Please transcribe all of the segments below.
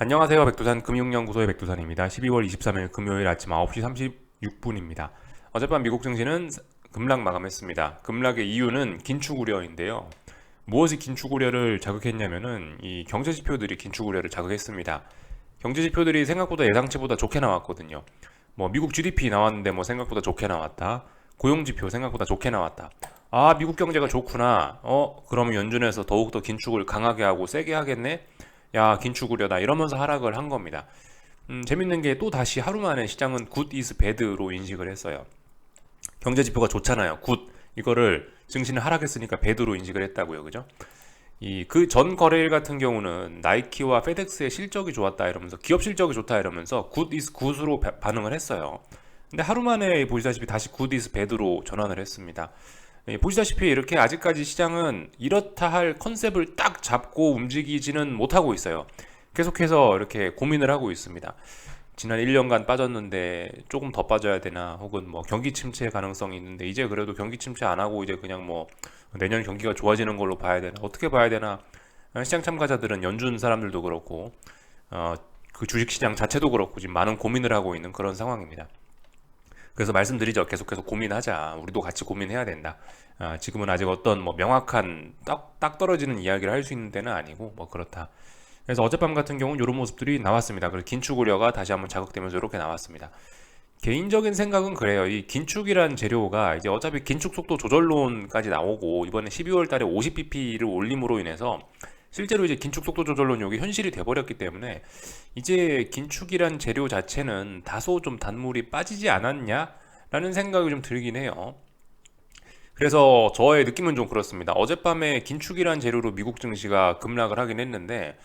안녕하세요. 백두산 금융연구소의 백두산입니다. 12월 23일 금요일 아침 9시 36분입니다. 어젯밤 미국 증시는 급락 마감했습니다. 급락의 이유는 긴축 우려인데요. 무엇이 긴축 우려를 자극했냐면은 이 경제 지표들이 긴축 우려를 자극했습니다. 경제 지표들이 생각보다 예상치보다 좋게 나왔거든요. 뭐 미국 GDP 나왔는데 뭐 생각보다 좋게 나왔다. 고용 지표 생각보다 좋게 나왔다. 아, 미국 경제가 좋구나. 그러면 연준에서 더욱더 긴축을 강하게 하고 세게 하겠네. 야, 긴축 우려다 이러면서 하락을 한 겁니다. 재밌는 게 또 다시 하루 만에 시장은 good is bad로 인식을 했어요. 경제 지표가 좋잖아요. good 이거를 증시는 하락했으니까 bad로 인식을 했다고요. 그죠? 이 그 전 거래일 같은 경우는 나이키와 페덱스의 실적이 좋았다 이러면서 기업 실적이 좋다 이러면서 good is good으로 반응을 했어요. 근데 하루 만에 보시다시피 다시 good is bad로 전환을 했습니다. 보시다시피 이렇게 아직까지 시장은 이렇다 할 컨셉을 딱 잡고 움직이지는 못하고 있어요. 계속해서 이렇게 고민을 하고 있습니다. 지난 1년간 빠졌는데 조금 더 빠져야 되나, 혹은 뭐 경기 침체 가능성이 있는데 이제 그래도 경기 침체 안 하고 이제 그냥 뭐 내년 경기가 좋아지는 걸로 봐야 되나, 어떻게 봐야 되나. 시장 참가자들은 연준 사람들도 그렇고 그 주식시장 자체도 그렇고 지금 많은 고민을 하고 있는 그런 상황입니다. 그래서 말씀드리죠. 계속해서 고민하자. 우리도 같이 고민해야 된다. 지금은 아직 어떤 뭐 명확한 딱 떨어지는 이야기를 할 수 있는 때는 아니고 뭐 그렇다. 그래서 어젯밤 같은 경우는 이런 모습들이 나왔습니다. 그래서 긴축 우려가 다시 한번 자극되면서 이렇게 나왔습니다. 개인적인 생각은 그래요. 이 긴축이란 재료가 이제 어차피 긴축 속도 조절론까지 나오고 이번에 12월 달에 50bp를 올림으로 인해서 실제로 이제 긴축 속도 조절론 여기 현실이 돼버렸기 때문에 이제 긴축이란 재료 자체는 다소 좀 단물이 빠지지 않았냐라는 생각이 좀 들긴 해요. 그래서 저의 느낌은 좀 그렇습니다. 어젯밤에 긴축이란 재료로 미국 증시가 급락을 하긴 했는데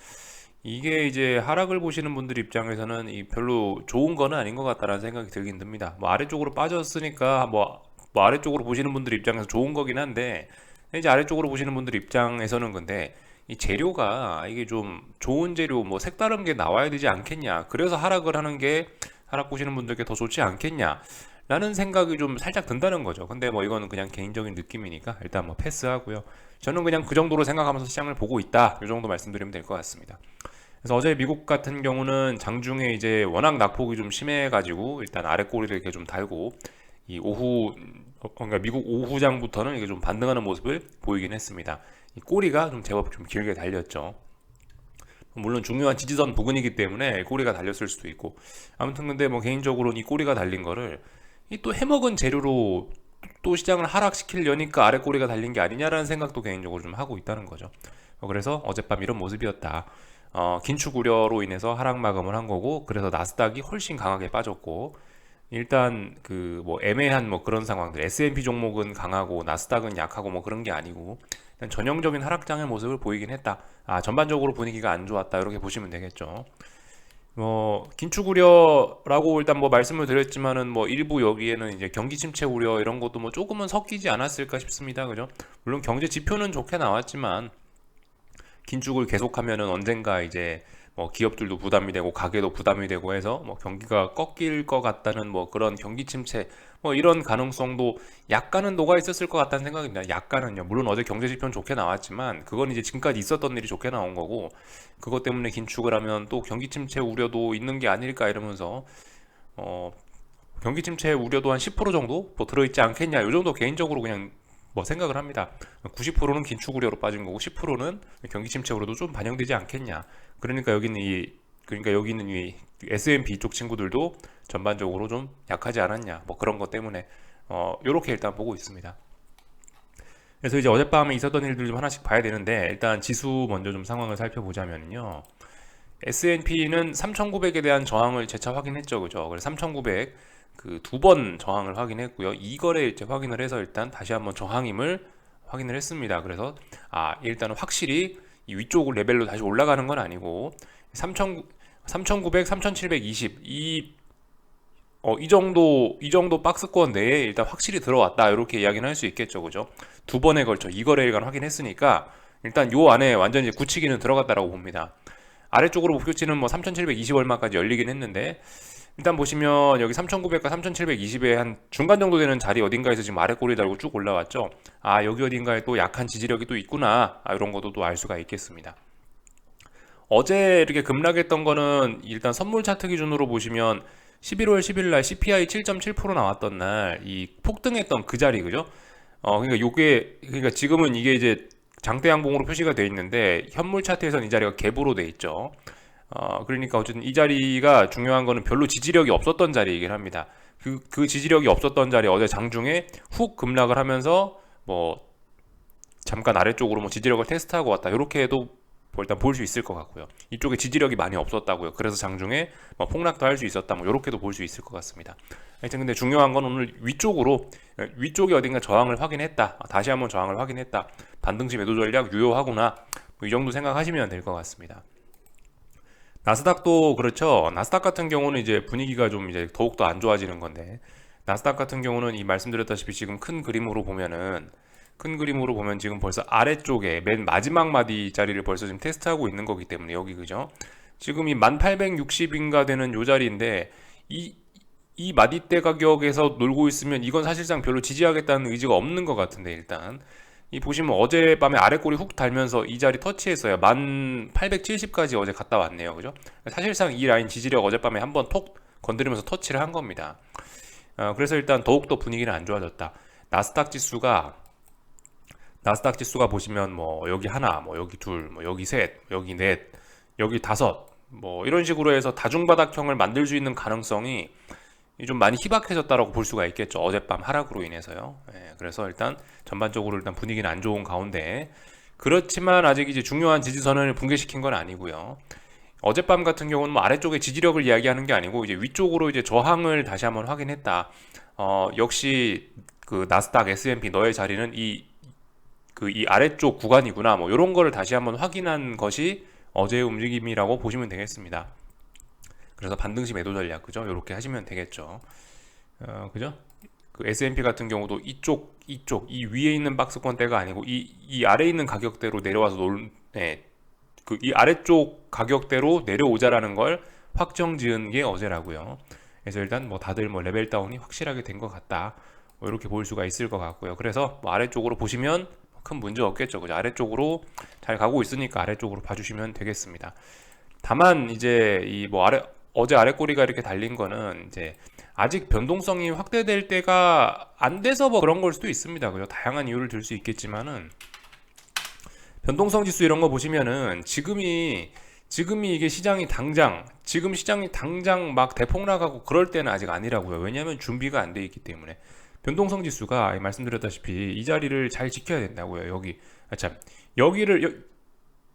이게 이제 하락을 보시는 분들 입장에서는 이 별로 좋은 거는 아닌 것 같다라는 생각이 들긴 듭니다. 뭐 아래쪽으로 빠졌으니까 뭐 아래쪽으로 보시는 분들 입장에서 좋은 거긴 한데 이제 아래쪽으로 보시는 분들 입장에서는 근데 이 재료가 이게 좀 좋은 재료 뭐 색다른 게 나와야 되지 않겠냐. 그래서 하락을 하는 게 하락 보시는 분들께 더 좋지 않겠냐. 라는 생각이 좀 살짝 든다는 거죠. 근데 뭐 이거는 그냥 개인적인 느낌이니까 일단 뭐 패스하고요. 저는 그냥 그 정도로 생각하면서 시장을 보고 있다. 이 정도 말씀드리면 될 것 같습니다. 그래서 어제 미국 같은 경우는 장중에 이제 워낙 낙폭이 좀 심해가지고 일단 아래 꼬리를 이렇게 좀 달고 이 오후 그러니까 미국 오후장부터는 이게 좀 반등하는 모습을 보이긴 했습니다. 이 꼬리가 좀 제법 좀 길게 달렸죠. 물론 중요한 지지선 부근이기 때문에 꼬리가 달렸을 수도 있고 아무튼 근데 뭐 개인적으로는 이 꼬리가 달린 거를 이 또 해먹은 재료로 또 시장을 하락시키려니까 아래 꼬리가 달린 게 아니냐라는 생각도 개인적으로 좀 하고 있다는 거죠. 그래서 어젯밤 이런 모습이었다. 긴축 우려로 인해서 하락 마감을 한 거고 그래서 나스닥이 훨씬 강하게 빠졌고 일단 그 뭐 애매한 뭐 그런 상황들 S&P 종목은 강하고 나스닥은 약하고 뭐 그런 게 아니고 일단 전형적인 하락장의 모습을 보이긴 했다. 전반적으로 분위기가 안 좋았다 이렇게 보시면 되겠죠. 뭐 긴축 우려라고 일단 뭐 말씀을 드렸지만은 뭐 일부 여기에는 이제 경기 침체 우려 이런 것도 뭐 조금은 섞이지 않았을까 싶습니다. 그죠? 물론 경제 지표는 좋게 나왔지만 긴축을 계속하면은 언젠가 이제 뭐 기업들도 부담이 되고 가게도 부담이 되고 해서 뭐 경기가 꺾일 것 같다는 뭐 그런 경기 침체 뭐 이런 가능성도 약간은 녹아 있었을 것 같다는 생각입니다. 약간은요. 물론 어제 경제 지표는 좋게 나왔지만 그건 이제 지금까지 있었던 일이 좋게 나온 거고 그것 때문에 긴축을 하면 또 경기 침체 우려도 있는 게 아닐까 이러면서 어 경기 침체 우려도 한 10% 정도 뭐 들어있지 않겠냐. 이 정도 개인적으로 그냥 뭐 생각을 합니다. 90%는 긴축 우려로 빠진 거고 10%는 경기 침체 우려도 좀 반영되지 않겠냐. 그러니까 여기 있는 이 S&P 쪽 친구들도 전반적으로 좀 약하지 않았냐. 뭐 그런 것 때문에 요렇게 일단 보고 있습니다. 그래서 이제 어젯밤에 있었던 일들 좀 하나씩 봐야 되는데 일단 지수 먼저 좀 상황을 살펴보자면요. S&P는 3,900에 대한 저항을 재차 확인했죠. 그죠? 그래서 3,900 그 두 번 저항을 확인했고요. 이거를 이제 확인을 해서 일단 다시 한번 저항임을 확인을 했습니다. 그래서 일단은 확실히 이 위쪽 레벨로 다시 올라가는 건 아니고 3,900, 3,720 이 정도 박스권 내에 일단 확실히 들어왔다. 이렇게 이야기는 할 수 있겠죠. 그죠? 두 번에 걸쳐 이거래일간 확인했으니까 일단 요 안에 완전히 굳히기는 들어갔다라고 봅니다. 아래쪽으로 목표치는 뭐 3,720 얼마까지 열리긴 했는데 일단 보시면 여기 3,900과 3,720의 한 중간 정도 되는 자리 어딘가에서 지금 아래 꼬리 달고 쭉 올라왔죠. 여기 어딘가에 또 약한 지지력이 또 있구나. 이런 것도 또 알 수가 있겠습니다. 어제 이렇게 급락했던 거는 일단 선물 차트 기준으로 보시면 11월 10일 날 CPI 7.7% 나왔던 날 이 폭등했던 그 자리 그죠? 그러니까 요게 그러니까 지금은 이게 이제 장대 양봉으로 표시가 돼 있는데 현물 차트에서는 이 자리가 갭으로 돼 있죠. 그러니까 어쨌든 이 자리가 중요한 거는 별로 지지력이 없었던 자리이긴 합니다. 그 지지력이 없었던 자리 어제 장중에 훅 급락을 하면서 뭐 잠깐 아래쪽으로 뭐 지지력을 테스트하고 왔다. 이렇게 해도 뭐 일단 볼 수 있을 것 같고요. 이쪽에 지지력이 많이 없었다고요. 그래서 장중에 뭐 폭락도 할 수 있었다. 뭐 이렇게도 볼 수 있을 것 같습니다. 하여튼 근데 중요한 건 오늘 위쪽에 어딘가 저항을 확인했다. 다시 한번 저항을 확인했다. 반등시 매도 전략 유효하구나. 뭐이 정도 생각하시면 될 것 같습니다. 나스닥도 그렇죠. 나스닥 같은 경우는 이제 분위기가 좀 이제 더욱더 안 좋아지는 건데 나스닥 같은 경우는 이 말씀드렸다시피 지금 큰 그림으로 보면 지금 벌써 아래쪽에 맨 마지막 마디 자리를 벌써 지금 테스트하고 있는 거기 때문에 여기 그죠? 지금 이 1860인가 되는 요 자리인데 이 마디대 가격에서 놀고 있으면 이건 사실상 별로 지지하겠다는 의지가 없는 것 같은데 일단 이 보시면 어젯밤에 아래꼬리 훅 달면서 이 자리 터치했어요. 1870까지 어제 갔다 왔네요. 그죠? 사실상 이 라인 지지력 어젯밤에 한번 톡 건드리면서 터치를 한 겁니다. 그래서 일단 더욱더 분위기는 안 좋아졌다. 나스닥 지수가 보시면 뭐 여기 하나, 뭐 여기 둘, 뭐 여기 셋, 여기 넷, 여기 다섯, 뭐 이런 식으로 해서 다중바닥형을 만들 수 있는 가능성이 좀 많이 희박해졌다라고 볼 수가 있겠죠. 어젯밤 하락으로 인해서요. 그래서 일단 전반적으로 일단 분위기는 안 좋은 가운데 그렇지만 아직 이제 중요한 지지선을 붕괴시킨 건 아니고요. 어젯밤 같은 경우는 뭐 아래쪽에 지지력을 이야기하는 게 아니고 이제 위쪽으로 이제 저항을 다시 한번 확인했다. 역시 그 나스닥, S&P 너의 자리는 이 아래쪽 구간이구나. 뭐 이런 거를 다시 한번 확인한 것이 어제의 움직임이라고 보시면 되겠습니다. 그래서 반등시 매도 전략 그죠? 이렇게 하시면 되겠죠. 그죠? 그 S&P 같은 경우도 이 위에 있는 박스권대가 아니고 이 아래에 있는 가격대로 내려와서 이 아래쪽 가격대로 내려오자라는 걸 확정 지은 게 어제라고요. 그래서 일단 뭐 다들 뭐 레벨 다운이 확실하게 된 것 같다. 뭐 이렇게 볼 수가 있을 것 같고요. 그래서 뭐 아래쪽으로 보시면 큰 문제 없겠죠. 그죠? 아래쪽으로 잘 가고 있으니까 아래쪽으로 봐주시면 되겠습니다. 다만 이제 어제 아래꼬리가 이렇게 달린 거는 이제 아직 변동성이 확대될 때가 안 돼서 뭐 그런 걸 수도 있습니다. 그죠? 다양한 이유를 들 수 있겠지만은 변동성 지수 이런 거 보시면은 지금이 이게 지금 시장이 당장 막 대폭 나가고 그럴 때는 아직 아니라고요. 왜냐하면 준비가 안 돼 있기 때문에. 변동성 지수가 말씀드렸다시피 이 자리를 잘 지켜야 된다고요.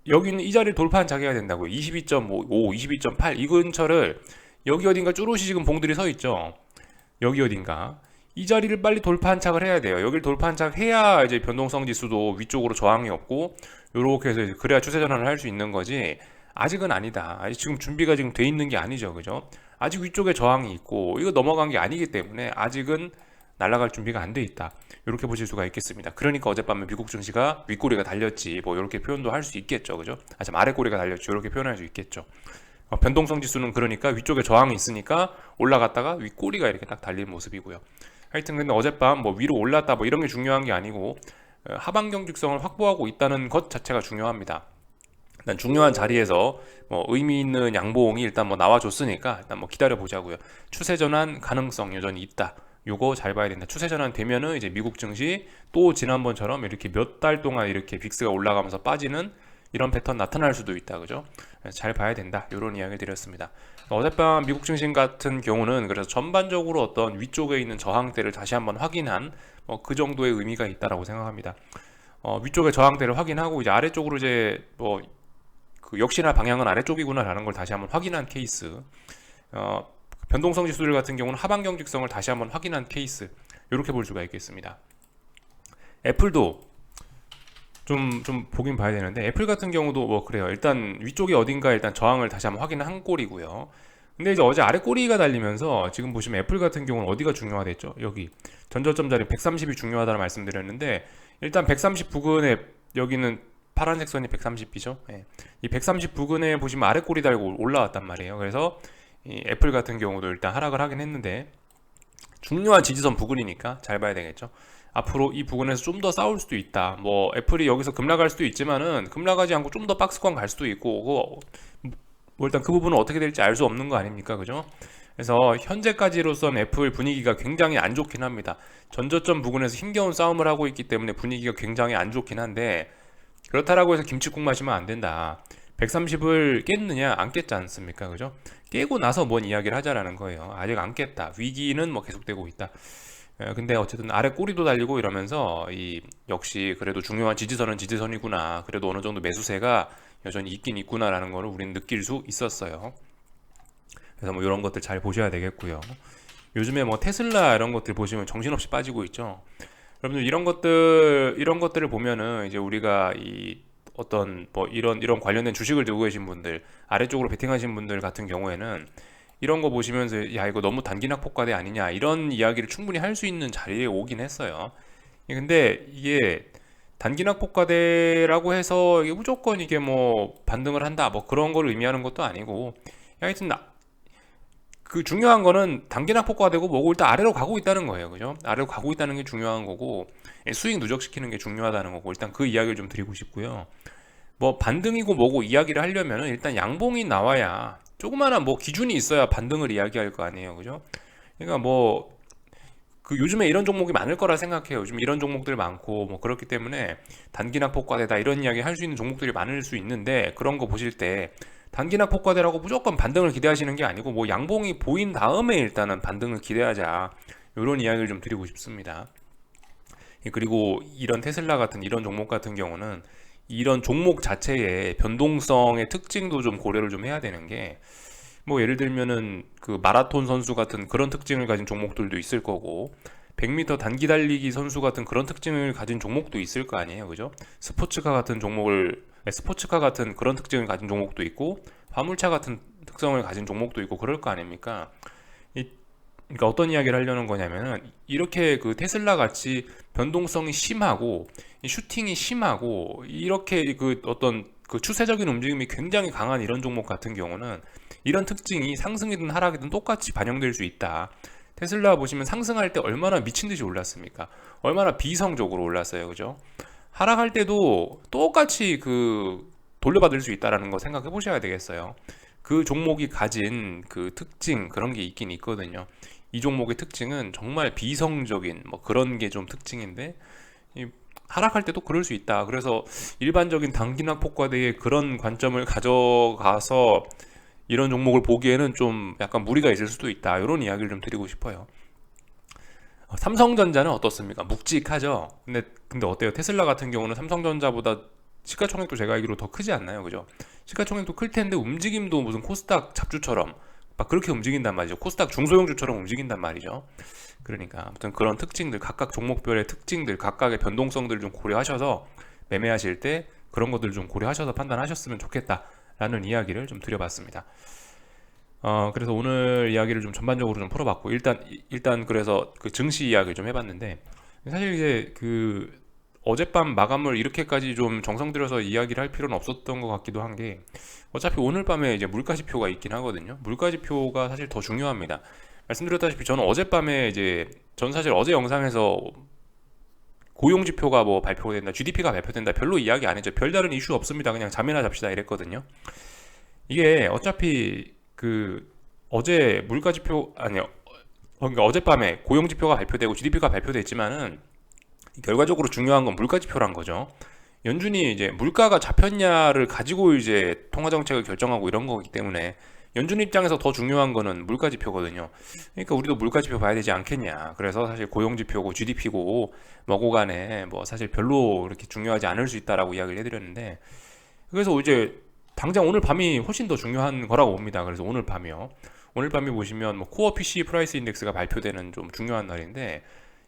여기는 이 자리를 돌파한 자기가 된다고요. 22.5, 22.8 이 근처를 여기 어딘가 쭈루시 지금 봉들이 서 있죠. 여기 어딘가 이 자리를 빨리 돌파한 착을 해야 돼요. 여기를 돌파한 착 해야 이제 변동성 지수도 위쪽으로 저항이 없고 요렇게 해서 그래야 추세 전환을 할 수 있는 거지. 아직은 아니다. 아직 지금 준비가 지금 돼 있는 게 아니죠. 그죠? 아직 위쪽에 저항이 있고 이거 넘어간 게 아니기 때문에 아직은 날아갈 준비가 안 돼 있다. 이렇게 보실 수가 있겠습니다. 그러니까 어젯밤에 미국 증시가 윗꼬리가 달렸지 뭐 이렇게 표현도 할 수 있겠죠. 그죠? 아래꼬리가 달렸지 이렇게 표현할 수 있겠죠. 변동성 지수는 그러니까 위쪽에 저항이 있으니까 올라갔다가 윗꼬리가 이렇게 딱 달린 모습이고요. 하여튼 근데 어젯밤 뭐 위로 올랐다 뭐 이런 게 중요한 게 아니고 하방 경직성을 확보하고 있다는 것 자체가 중요합니다. 일단 중요한 자리에서 뭐 의미 있는 양봉이 일단 뭐 나와줬으니까 일단 뭐 기다려 보자고요. 추세 전환 가능성 여전히 있다. 요거 잘 봐야 된다. 추세 전환 되면은 이제 미국 증시 또 지난번처럼 이렇게 몇 달 동안 이렇게 빅스가 올라가면서 빠지는 이런 패턴 나타날 수도 있다. 그죠? 잘 봐야 된다. 이런 이야기 드렸습니다. 어젯밤 미국 증시 같은 경우는 그래서 전반적으로 어떤 위쪽에 있는 저항대를 다시 한번 확인한 그 정도의 의미가 있다라고 생각합니다. 위쪽의 저항대를 확인하고 이제 아래쪽으로 이제 그 역시나 방향은 아래쪽이구나라는 걸 다시 한번 확인한 케이스. 변동성 지수들 같은 경우는 하방 경직성을 다시 한번 확인한 케이스. 이렇게 볼 수가 있겠습니다. 애플도 좀 보긴 봐야 되는데 애플 같은 경우도 뭐 그래요. 일단 위쪽에 어딘가 일단 저항을 다시 한번 확인한 꼴이고요. 근데 이제 어제 아래 꼬리가 달리면서 지금 보시면 애플 같은 경우는 어디가 중요하댔죠? 여기 전저점 자리 130이 중요하다는 말씀드렸는데 일단 130 부근에 여기는 파란색 선이 130이죠. 이 130 부근에 보시면 아래 꼬리 달고 올라왔단 말이에요. 그래서 이 애플 같은 경우도 일단 하락을 하긴 했는데 중요한 지지선 부근이니까 잘 봐야 되겠죠. 앞으로 이 부분에서 좀 더 싸울 수도 있다. 뭐 애플이 여기서 급락할 수도 있지만은 급락하지 않고 좀 더 박스권 갈 수도 있고, 뭐 일단 그 부분은 어떻게 될지 알 수 없는 거 아닙니까, 그죠? 그래서 현재까지로선 애플 분위기가 굉장히 안 좋긴 합니다. 전저점 부근에서 힘겨운 싸움을 하고 있기 때문에 분위기가 굉장히 안 좋긴 한데, 그렇다라고 해서 김치국 마시면 안 된다. 130을 깼느냐? 안 깼지 않습니까? 그죠? 깨고 나서 뭔 이야기를 하자라는 거예요. 아직 안 깼다. 위기는 뭐 계속되고 있다. 근데 어쨌든 아래 꼬리도 달리고 이러면서 역시 그래도 중요한 지지선은 지지선이구나. 그래도 어느 정도 매수세가 여전히 있긴 있구나라는 거를 우리는 느낄 수 있었어요. 그래서 뭐 이런 것들 잘 보셔야 되겠고요. 요즘에 뭐 테슬라 이런 것들 보시면 정신없이 빠지고 있죠. 여러분들 이런 것들을 보면은 이제 우리가 어떤 뭐 이런 관련된 주식을 들고 계신 분들, 아래쪽으로 베팅하신 분들 같은 경우에는 이런 거 보시면서 야 이거 너무 단기낙 폭과대 아니냐 이런 이야기를 충분히 할 수 있는 자리에 오긴 했어요. 근데 이게 단기낙 폭과대라고 해서 이게 무조건 이게 뭐 반등을 한다 뭐 그런 걸 의미하는 것도 아니고, 하여튼 그 중요한 거는 단기낙 폭과가 되고 뭐고 일단 아래로 가고 있다는 거예요. 그죠? 아래로 가고 있다는 게 중요한 거고, 수익 누적시키는 게 중요하다는 거고, 일단 그 이야기를 좀 드리고 싶고요. 뭐 반등이고 뭐고 이야기를 하려면은 일단 양봉이 나와야, 조그마한 뭐 기준이 있어야 반등을 이야기할 거 아니에요. 그죠? 그러니까 뭐 그 요즘에 이런 종목이 많을 거라 생각해요. 요즘 이런 종목들 많고 뭐 그렇기 때문에 단기낙 폭과대다 이런 이야기 할 수 있는 종목들이 많을 수 있는데, 그런 거 보실 때 단기낙 폭과대라고 무조건 반등을 기대하시는 게 아니고 뭐 양봉이 보인 다음에 일단은 반등을 기대하자, 이런 이야기를 좀 드리고 싶습니다. 그리고 이런 테슬라 같은 이런 종목 같은 경우는 이런 종목 자체의 변동성의 특징도 좀 고려를 좀 해야 되는 게, 뭐 예를 들면은 그 마라톤 선수 같은 그런 특징을 가진 종목들도 있을 거고, 100m 단기 달리기 선수 같은 그런 특징을 가진 종목도 있을 거 아니에요. 그죠? 스포츠카 같은 그런 특징을 가진 종목도 있고, 화물차 같은 특성을 가진 종목도 있고 그럴 거 아닙니까? 그러니까 어떤 이야기를 하려는 거냐면은, 이렇게 그 테슬라 같이 변동성이 심하고 슈팅이 심하고 이렇게 그 어떤 그 추세적인 움직임이 굉장히 강한 이런 종목 같은 경우는 이런 특징이 상승이든 하락이든 똑같이 반영될 수 있다. 테슬라 보시면 상승할 때 얼마나 미친 듯이 올랐습니까? 얼마나 비성적으로 올랐어요. 그죠? 하락할 때도 똑같이 그 돌려받을 수 있다라는 거 생각해 보셔야 되겠어요. 그 종목이 가진 그 특징, 그런 게 있긴 있거든요. 이 종목의 특징은 정말 비성적인 뭐 그런 게 좀 특징인데, 하락할 때도 그럴 수 있다. 그래서 일반적인 단기낙 폭과대의 그런 관점을 가져가서 이런 종목을 보기에는 좀 약간 무리가 있을 수도 있다. 이런 이야기를 좀 드리고 싶어요. 삼성전자는 어떻습니까? 묵직하죠. 근데 어때요? 테슬라 같은 경우는 삼성전자보다 시가총액도 제가 알기로 더 크지 않나요? 그죠? 시가총액도 클 텐데 움직임도 무슨 코스닥 잡주처럼 막 그렇게 움직인단 말이죠. 코스닥 중소형주처럼 움직인단 말이죠. 그러니까 아무튼 그런 특징들, 각각 종목별의 특징들, 각각의 변동성들을 좀 고려하셔서 매매하실 때 그런 것들 좀 고려하셔서 판단하셨으면 좋겠다라는 이야기를 좀 드려봤습니다. 그래서 오늘 이야기를 좀 전반적으로 좀 풀어봤고, 일단 그래서 그 증시 이야기를 좀 해봤는데, 사실 이제 그 어젯밤 마감을 이렇게까지 좀 정성 들여서 이야기를 할 필요는 없었던 것 같기도 한 게, 어차피 오늘 밤에 이제 물가지표가 있긴 하거든요. 물가지표가 사실 더 중요합니다. 말씀드렸다시피 저는 어젯밤에 전 사실 어제 영상에서 고용지표가 뭐 발표된다, GDP가 발표된다 별로 이야기 안 했죠. 별다른 이슈 없습니다. 그냥 잠이나 잡시다 이랬거든요. 이게 어차피 그 어제 물가지표 아니요, 그러니까 어젯밤에 고용지표가 발표되고 GDP가 발표됐지만은 결과적으로 중요한 건 물가지표란 거죠. 연준이 이제 물가가 잡혔냐를 가지고 이제 통화 정책을 결정하고 이런 거기 때문에 연준 입장에서 더 중요한 거는 물가지표거든요. 그러니까 우리도 물가지표 봐야 되지 않겠냐. 그래서 사실 고용지표고 GDP고 뭐고 간에 뭐 사실 별로 이렇게 중요하지 않을 수 있다라고 이야기를 해드렸는데, 그래서 이제 당장 오늘 밤이 훨씬 더 중요한 거라고 봅니다. 그래서 오늘 밤이요. 오늘 밤에 보시면 뭐 코어 PC 프라이스 인덱스가 발표되는 좀 중요한 날인데,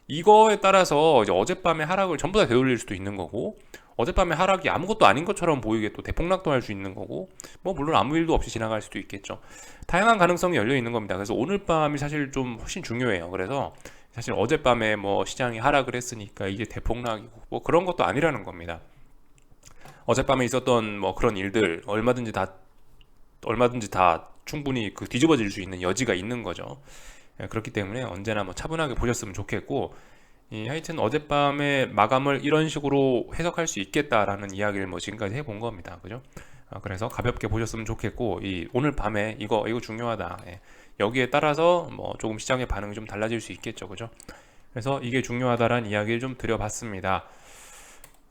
이거에 따라서 이제 어젯밤의 하락을 전부 다 되돌릴 수도 있는 거고, 어젯밤의 하락이 아무것도 아닌 것처럼 보이게 또 대폭락도 할 수 있는 거고, 뭐 물론 아무 일도 없이 지나갈 수도 있겠죠. 다양한 가능성이 열려 있는 겁니다. 그래서 오늘 밤이 사실 좀 훨씬 중요해요. 그래서 사실 어젯밤에 뭐 시장이 하락을 했으니까 이게 대폭락이고 뭐 그런 것도 아니라는 겁니다. 어젯밤에 있었던 뭐 그런 일들 얼마든지 다 충분히 그 뒤집어질 수 있는 여지가 있는 거죠. 그렇기 때문에 언제나 뭐 차분하게 보셨으면 좋겠고, 하여튼 어젯밤에 마감을 이런 식으로 해석할 수 있겠다라는 이야기를 뭐 지금까지 해본 겁니다. 그죠? 그래서 가볍게 보셨으면 좋겠고, 오늘 밤에 이거 중요하다. 예. 여기에 따라서 뭐 조금 시장의 반응이 좀 달라질 수 있겠죠. 그죠? 그래서 이게 중요하다라는 이야기를 좀 드려봤습니다.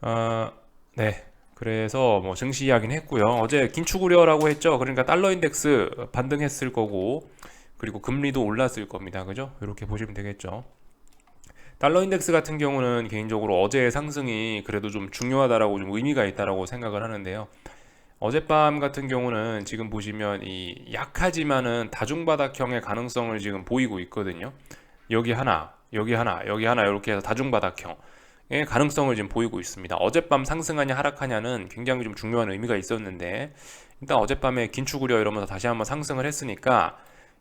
어, 네. 그래서 뭐 증시 이야기는 했고요. 어제 긴축 우려라고 했죠. 그러니까 달러 인덱스 반등했을 거고, 그리고 금리도 올랐을 겁니다. 그죠? 이렇게 보시면 되겠죠. 달러 인덱스 같은 경우는 개인적으로 어제의 상승이 그래도 좀 중요하다라고 좀 의미가 있다라고 생각을 하는데요. 어젯밤 같은 경우는 지금 보시면 이 약하지만은 다중바닥형의 가능성을 지금 보이고 있거든요. 여기 하나, 여기 하나, 여기 하나 이렇게 해서 다중바닥형의 가능성을 지금 보이고 있습니다. 어젯밤 상승하냐 하락하냐는 굉장히 좀 중요한 의미가 있었는데 일단 어젯밤에 긴축 우려 이러면서 다시 한번 상승을 했으니까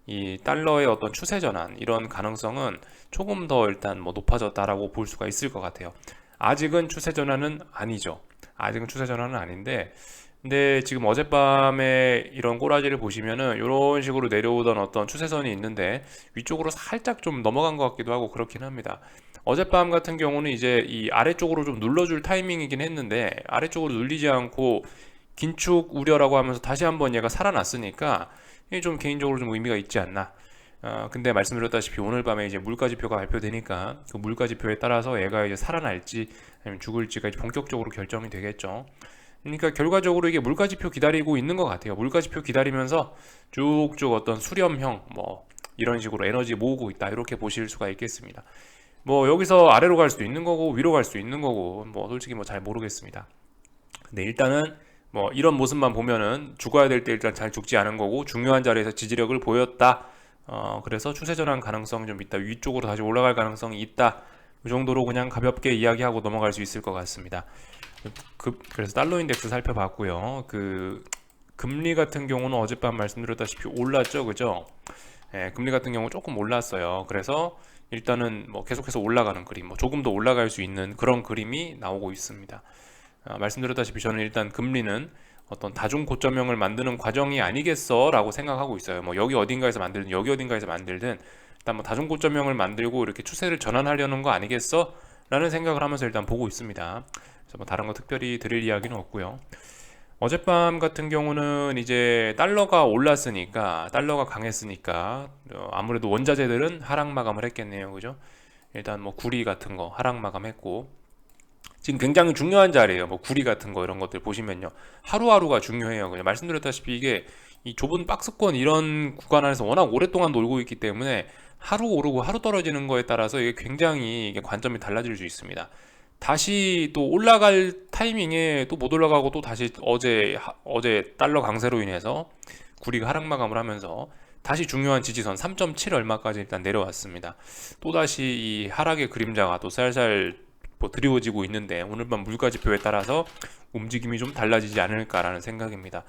이 달러의 어떤 추세 전환 이런 가능성은 조금 더 일단 뭐 높아졌다라고 볼 수가 있을 것 같아요. 아직은 추세 전환은 아니죠. 아직은 추세 전환은 아닌데 근데 지금 어젯밤에 이런 꼬라지를 보시면은 이런 식으로 내려오던 어떤 추세선이 있는데 위쪽으로 살짝 좀 넘어간 것 같기도 하고 그렇긴 합니다. 어젯밤 같은 경우는 이제 이 아래쪽으로 좀 눌러줄 타이밍이긴 했는데 아래쪽으로 눌리지 않고 긴축 우려라고 하면서 다시 한번 얘가 살아났으니까 이게 좀 개인적으로 좀 의미가 있지 않나. 근데 말씀드렸다시피 오늘 밤에 이제 물가지표가 발표되니까 그 물가지표에 따라서 얘가 이제 살아날지 아니면 죽을지가 이제 본격적으로 결정이 되겠죠. 그러니까 결과적으로 이게 물가지표 기다리고 있는 것 같아요. 물가지표 기다리면서 쭉쭉 어떤 수렴형 뭐 이런 식으로 에너지 모으고 있다 이렇게 보실 수가 있겠습니다. 뭐 여기서 아래로 갈 수도 있는 거고 위로 갈 수도 있는 거고 뭐 솔직히 뭐 잘 모르겠습니다. 근데 일단은 뭐 이런 모습만 보면은 죽어야 될 때 일단 잘 죽지 않은 거고 중요한 자리에서 지지력을 보였다. 그래서 추세 전환 가능성이 좀 있다. 위쪽으로 다시 올라갈 가능성이 있다. 이 정도로 그냥 가볍게 이야기하고 넘어갈 수 있을 것 같습니다. 그래서 달러 인덱스 살펴봤고요. 금리 같은 경우는 어젯밤 말씀드렸다시피 올랐죠, 그죠? 예, 금리 같은 경우 조금 올랐어요. 그래서 일단은 뭐 계속해서 올라가는 그림, 뭐 조금 더 올라갈 수 있는 그런 그림이 나오고 있습니다. 말씀드렸다시피 저는 일단 금리는 어떤 다중 고점형을 만드는 과정이 아니겠어라고 생각하고 있어요. 뭐 여기 어딘가에서 만들든 여기 어딘가에서 만들든 일단 뭐 다중 고점형을 만들고 이렇게 추세를 전환하려는 거 아니겠어? 라는 생각을 하면서 일단 보고 있습니다. 그래서 뭐 다른 거 특별히 드릴 이야기는 없고요. 어젯밤 같은 경우는 이제 달러가 올랐으니까 달러가 강했으니까 아무래도 원자재들은 하락 마감을 했겠네요. 그죠? 일단 뭐 구리 같은 거 하락 마감했고 지금 굉장히 중요한 자리예요. 뭐 구리 같은 거 이런 것들 보시면요. 하루하루가 중요해요. 그냥 말씀드렸다시피 이게 이 좁은 박스권 이런 구간 안에서 워낙 오랫동안 놀고 있기 때문에 하루 오르고 하루 떨어지는 거에 따라서 이게 굉장히 이게 관점이 달라질 수 있습니다. 다시 또 올라갈 타이밍에 또 못 올라가고 또 다시 어제 달러 강세로 인해서 구리가 하락 마감을 하면서 다시 중요한 지지선 3.7 얼마까지 일단 내려왔습니다. 또다시 이 하락의 그림자가 또 살살 뭐 드리워지고 있는데 오늘 밤 물가지표에 따라서 움직임이 좀 달라지지 않을까라는 생각입니다.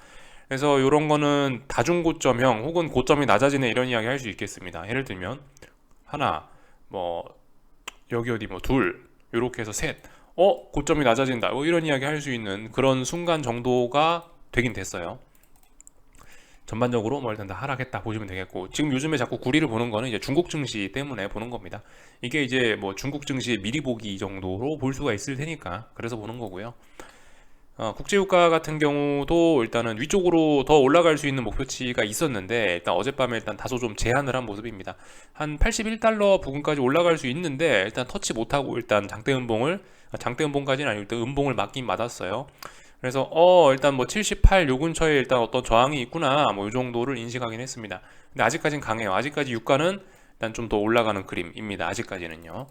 그래서 이런 거는 다중고점형 혹은 고점이 낮아지는 이런 이야기 할 수 있겠습니다. 예를 들면 하나 뭐 여기 어디 뭐 둘 이렇게 해서 셋 고점이 낮아진다 뭐 이런 이야기 할 수 있는 그런 순간 정도가 되긴 됐어요. 전반적으로 뭐 일단 다 하락했다 보시면 되겠고 지금 요즘에 자꾸 구리를 보는 거는 이제 중국 증시 때문에 보는 겁니다. 이게 이제 뭐 중국 증시 미리 보기 정도로 볼 수가 있을 테니까 그래서 보는 거고요. 국제유가 같은 경우도 일단은 위쪽으로 더 올라갈 수 있는 목표치가 있었는데 일단 어젯밤에 일단 다소 좀 제한을 한 모습입니다. 한 81달러 부근까지 올라갈 수 있는데 일단 터치 못하고 일단 장대 음봉까지는 아니고 일단 음봉을 맞긴 맞았어요. 그래서 일단 뭐 78 요 근처에 일단 어떤 저항이 있구나 뭐 이 정도를 인식하긴 했습니다. 근데 아직까지는 강해요. 아직까지 유가는 일단 좀 더 올라가는 그림입니다. 아직까지는요.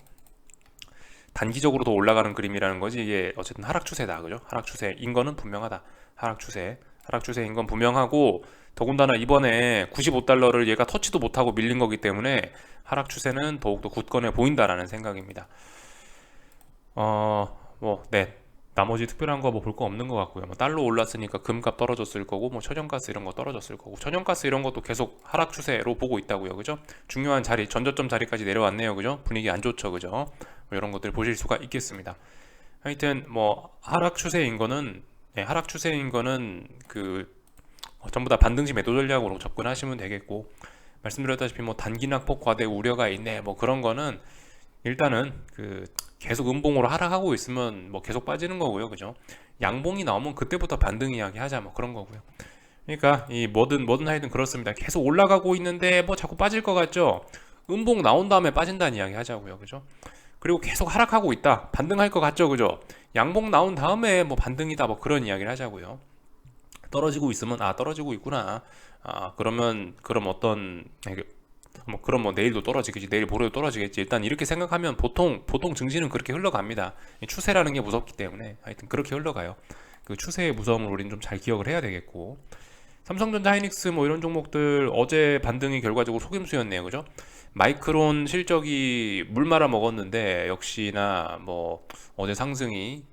단기적으로 더 올라가는 그림이라는 거지 이게 어쨌든 하락 추세다. 그죠? 하락 추세인 거는 분명하다. 하락 추세인 건 분명하고 더군다나 이번에 95달러를 얘가 터치도 못하고 밀린 거기 때문에 하락 추세는 더욱더 굳건해 보인다라는 생각입니다. 네. 나머지 특별한 거 뭐 볼 거 없는 것 같고요. 뭐 달러 올랐으니까 금값 떨어졌을 거고, 뭐 천연가스 이런 거 떨어졌을 거고, 천연가스 이런 것도 계속 하락 추세로 보고 있다고요. 그죠? 중요한 자리, 전저점 자리까지 내려왔네요. 그죠? 분위기 안 좋죠. 그죠? 뭐 이런 것들 보실 수가 있겠습니다. 하여튼 뭐 하락 추세인 거는 전부 다 반등시 매도 전략으로 접근하시면 되겠고, 말씀드렸다시피 뭐 단기 낙폭 과대 우려가 있네. 뭐 그런 거는 일단은 그 계속 음봉으로 하락하고 있으면 뭐 계속 빠지는 거고요, 그죠? 양봉이 나오면 그때부터 반등 이야기 하자 뭐 그런 거고요. 그러니까 이 뭐든 하여튼 그렇습니다. 계속 올라가고 있는데 뭐 자꾸 빠질 것 같죠? 음봉 나온 다음에 빠진다는 이야기 하자고요, 그죠? 그리고 계속 하락하고 있다, 반등할 것 같죠, 그죠? 양봉 나온 다음에 뭐 반등이다, 뭐 그런 이야기를 하자고요. 떨어지고 있으면 아 떨어지고 있구나. 아 그럼 어떤 뭐 그럼 뭐 내일도 떨어지겠지, 내일 모레도 떨어지겠지, 일단 이렇게 생각하면 보통 증시는 그렇게 흘러갑니다. 추세라는 게 무섭기 때문에 하여튼 그렇게 흘러가요. 그 추세의 무서움을 우리는 좀 잘 기억을 해야 되겠고, 삼성전자, 하이닉스 뭐 이런 종목들 어제 반등이 결과적으로 속임수였네요, 그죠? 마이크론 실적이 물 말아 먹었는데 역시나 뭐 어제 상승이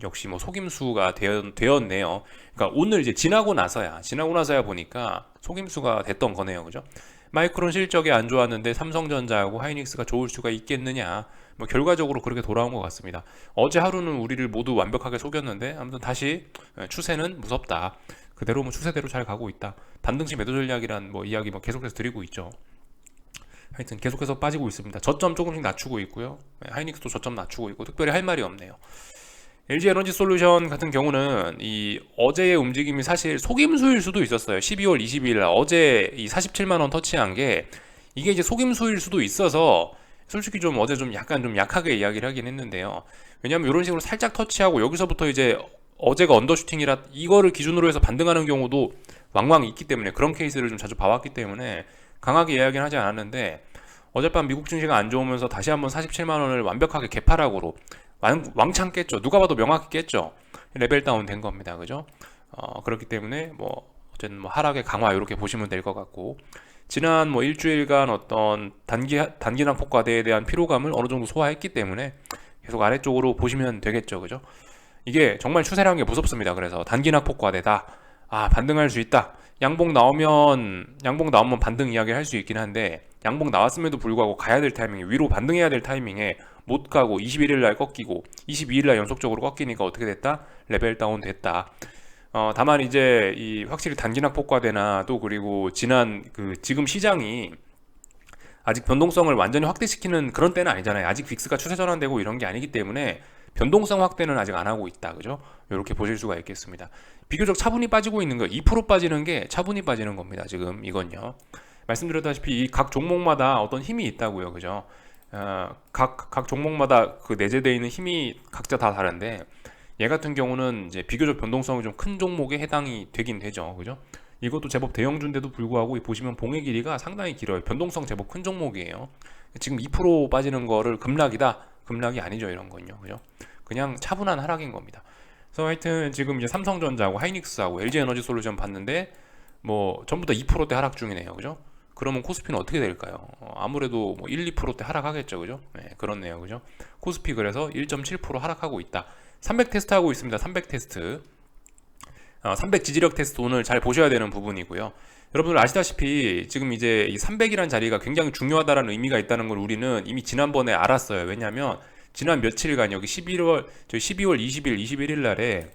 역시 뭐 속임수가 되었네요. 그러니까 오늘 이제 지나고 나서야 보니까 속임수가 됐던 거네요, 그죠? 마이크론 실적이 안 좋았는데 삼성전자하고 하이닉스가 좋을 수가 있겠느냐? 뭐 결과적으로 그렇게 돌아온 것 같습니다. 어제 하루는 우리를 모두 완벽하게 속였는데 아무튼 다시 추세는 무섭다. 그대로 뭐 추세대로 잘 가고 있다. 반등시 매도 전략이란 뭐 이야기 뭐 계속해서 드리고 있죠. 하여튼 계속해서 빠지고 있습니다. 저점 조금씩 낮추고 있고요. 하이닉스도 저점 낮추고 있고 특별히 할 말이 없네요. LG 에너지 솔루션 같은 경우는 이 어제의 움직임이 사실 속임수일 수도 있었어요. 12월 22일 날 어제 이 47만 원 터치한 게 이게 이제 속임수일 수도 있어서 솔직히 좀 어제 좀 약간 좀 약하게 이야기를 하긴 했는데요. 왜냐하면 이런 식으로 살짝 터치하고 여기서부터 이제 어제가 언더슈팅이라 이거를 기준으로 해서 반등하는 경우도 왕왕 있기 때문에 그런 케이스를 좀 자주 봐왔기 때문에 강하게 이야기는 하지 않았는데, 어젯밤 미국 증시가 안 좋으면서 다시 한번 47만 원을 완벽하게 개파락으로 왕창 깼죠. 누가 봐도 명확히 깼죠. 레벨 다운 된 겁니다. 그죠? 그렇기 때문에 뭐 어쨌든 뭐 하락의 강화 이렇게 보시면 될 것 같고, 지난 뭐 일주일간 어떤 단기간 폭과대에 대한 피로감을 어느 정도 소화했기 때문에 계속 아래쪽으로 보시면 되겠죠. 그죠? 이게 정말 추세라는 게 무섭습니다. 그래서 단기낙 폭과대다. 아, 반등할 수 있다. 양봉 나오면 반등 이야기 할 수 있긴 한데, 양봉 나왔음에도 불구하고 가야 될 타이밍에, 위로 반등해야 될 타이밍에 못 가고 21일 날 꺾이고 22일 날 연속적으로 꺾이니까 어떻게 됐다? 레벨 다운 됐다. 다만 이제 이 확실히 단기낙 폭과대나 또 그리고 지금 시장이 아직 변동성을 완전히 확대시키는 그런 때는 아니잖아요. 아직 빅스가 추세 전환되고 이런 게 아니기 때문에 변동성 확대는 아직 안 하고 있다. 그죠? 이렇게 보실 수가 있겠습니다. 비교적 차분히 빠지고 있는 거, 2% 빠지는 게 차분히 빠지는 겁니다. 지금 이건요. 말씀드렸다시피 이 각 종목마다 어떤 힘이 있다고요. 그죠? 각 종목마다 그 내재되어 있는 힘이 각자 다 다른데, 얘 같은 경우는 이제 비교적 변동성이 좀 큰 종목에 해당이 되긴 되죠. 그죠? 이것도 제법 대형주인데도 불구하고 보시면 봉의 길이가 상당히 길어요. 변동성 제법 큰 종목이에요. 지금 2% 빠지는 거를 급락이다. 급락이 아니죠, 이런 건요. 그죠? 그냥 차분한 하락인 겁니다. 그래서 하여튼 지금 이제 삼성전자하고 하이닉스하고 LG 에너지 솔루션 봤는데 뭐 전부 다 2%대 하락 중이네요. 그죠? 그러면 코스피는 어떻게 될까요? 아무래도 뭐 1, 2%대 하락하겠죠. 그죠? 네, 그렇네요. 그죠? 코스피 그래서 1.7% 하락하고 있다. 300 테스트 하고 있습니다. 300 테스트. 300 지지력 테스트 오늘 잘 보셔야 되는 부분이고요. 여러분들 아시다시피 지금 이제 이 300이라는 자리가 굉장히 중요하다는 의미가 있다는 걸 우리는 이미 지난번에 알았어요. 왜냐하면 지난 며칠간 여기 12월 20일, 21일 날에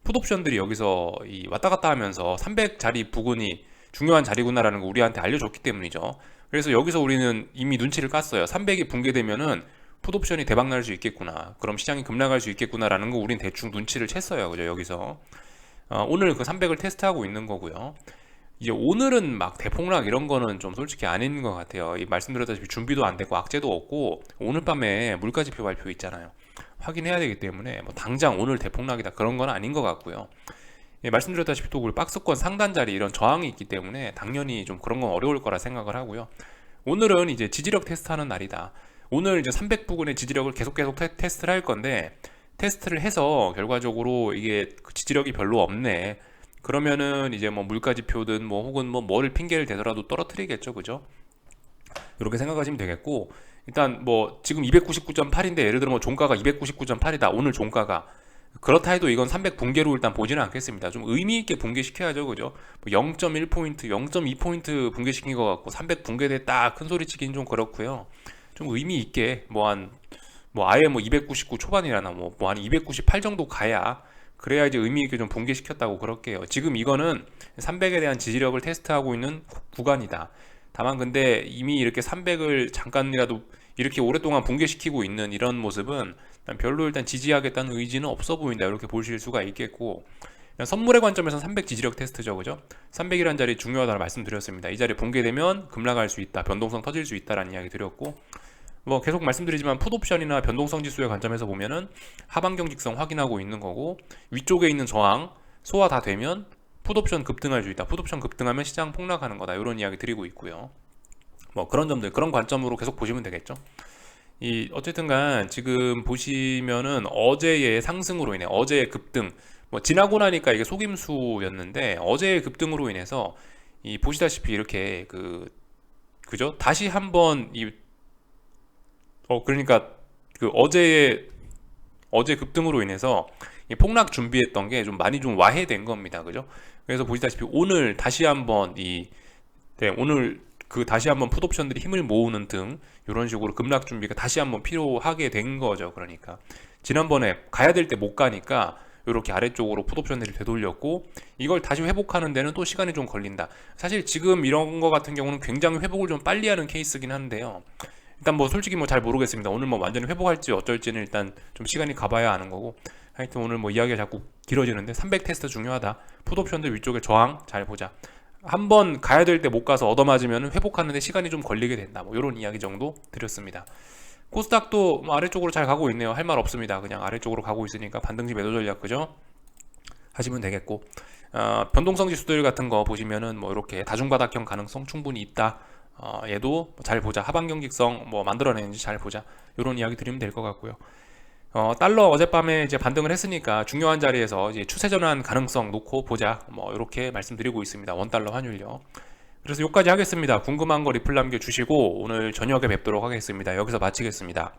풋옵션들이 여기서 왔다 갔다 하면서 300 자리 부근이 중요한 자리구나라는 거 우리한테 알려줬기 때문이죠. 그래서 여기서 우리는 이미 눈치를 깠어요. 300이 붕괴되면은 풋옵션이 대박 날 수 있겠구나. 그럼 시장이 급락할 수 있겠구나라는 거 우린 대충 눈치를 챘어요. 그죠? 여기서. 오늘 그 300을 테스트하고 있는 거고요. 이제 오늘은 막 대폭락 이런 거는 좀 솔직히 아닌 것 같아요. 말씀드렸다시피 준비도 안 됐고 악재도 없고 오늘 밤에 물가지표 발표 있잖아요. 확인해야 되기 때문에 뭐 당장 오늘 대폭락이다 그런 건 아닌 것 같고요. 말씀드렸다시피 또 우리 박스권 상단 자리 이런 저항이 있기 때문에 당연히 좀 그런 건 어려울 거라 생각을 하고요. 오늘은 이제 지지력 테스트하는 날이다. 오늘 이제 300 부근의 지지력을 계속 테스트를 할 건데, 테스트를 해서 결과적으로 이게 지지력이 별로 없네. 그러면은 이제 뭐 물가지표든 뭐 혹은 뭐 뭐를 핑계를 대더라도 떨어뜨리겠죠. 그죠? 이렇게 생각하시면 되겠고, 일단 뭐 지금 299.8인데 예를 들어 뭐 종가가 299.8이다. 오늘 종가가. 그렇다 해도 이건 300 붕괴로 일단 보지는 않겠습니다. 좀 의미 있게 붕괴시켜야죠. 그죠? 0.1포인트, 0.2포인트 붕괴시킨 것 같고 300 붕괴됐다 큰 소리 치긴 좀 그렇고요. 좀 의미 있게 아예 뭐 299 초반이라나 뭐 한 298 정도 가야, 그래야 이제 의미 있게 좀 붕괴시켰다고 그럴게요. 지금 이거는 300에 대한 지지력을 테스트하고 있는 구간이다. 다만 근데 이미 이렇게 300을 잠깐이라도 이렇게 오랫동안 붕괴시키고 있는 이런 모습은 별로 일단 지지하겠다는 의지는 없어 보인다, 이렇게 보실 수가 있겠고, 선물의 관점에서는 300 지지력 테스트죠, 그죠? 300이라는 자리 중요하다고 말씀드렸습니다. 이 자리 붕괴되면 급락할 수 있다, 변동성 터질 수 있다라는 이야기 드렸고, 뭐 계속 말씀드리지만 풋옵션이나 변동성 지수의 관점에서 보면은 하반경 직성 확인하고 있는 거고, 위쪽에 있는 저항 소화 다 되면 풋옵션 급등할 수 있다, 풋옵션 급등하면 시장 폭락하는 거다, 이런 이야기 드리고 있고요. 뭐 그런 점들, 그런 관점으로 계속 보시면 되겠죠. 이 어쨌든간 지금 보시면은 어제의 상승으로 인해, 어제의 급등, 뭐 지나고 나니까 이게 속임수였는데, 어제의 급등으로 인해서 이 보시다시피 이렇게 그죠? 다시 한번 그러니까 어제 급등으로 인해서 이 폭락 준비했던 게 좀 많이 좀 와해된 겁니다, 그죠? 그래서 보시다시피 오늘 다시 한번 오늘 다시 한번 풋옵션들이 힘을 모으는 등 이런 식으로 급락 준비가 다시 한번 필요하게 된 거죠. 그러니까 지난번에 가야 될 때 못 가니까 이렇게 아래쪽으로 풋옵션들이 되돌렸고, 이걸 다시 회복하는 데는 또 시간이 좀 걸린다. 사실 지금 이런 거 같은 경우는 굉장히 회복을 좀 빨리 하는 케이스긴 한데요. 일단 뭐 솔직히 뭐 잘 모르겠습니다. 오늘 뭐 완전히 회복할지 어쩔지는 일단 좀 시간이 가봐야 아는 거고, 하여튼 오늘 뭐 이야기가 자꾸 길어지는데 300 테스트 중요하다. 풋옵션들 위쪽에 저항 잘 보자. 한번 가야 될 때 못 가서 얻어맞으면 회복하는데 시간이 좀 걸리게 된다, 뭐 이런 이야기 정도 드렸습니다. 코스닥도 뭐 아래쪽으로 잘 가고 있네요. 할 말 없습니다. 그냥 아래쪽으로 가고 있으니까 반등시 매도 전략, 그죠? 하시면 되겠고, 변동성 지수들 같은 거 보시면은 뭐 이렇게 다중바닥형 가능성 충분히 있다. 얘도 잘 보자. 하반경 직성 뭐 만들어내는지 잘 보자. 이런 이야기 드리면 될 것 같고요. 달러 어젯밤에 이제 반등을 했으니까 중요한 자리에서 이제 추세 전환 가능성 놓고 보자, 뭐 이렇게 말씀드리고 있습니다. 원달러 환율요. 그래서 여기까지 하겠습니다. 궁금한 거 리플 남겨주시고 오늘 저녁에 뵙도록 하겠습니다. 여기서 마치겠습니다.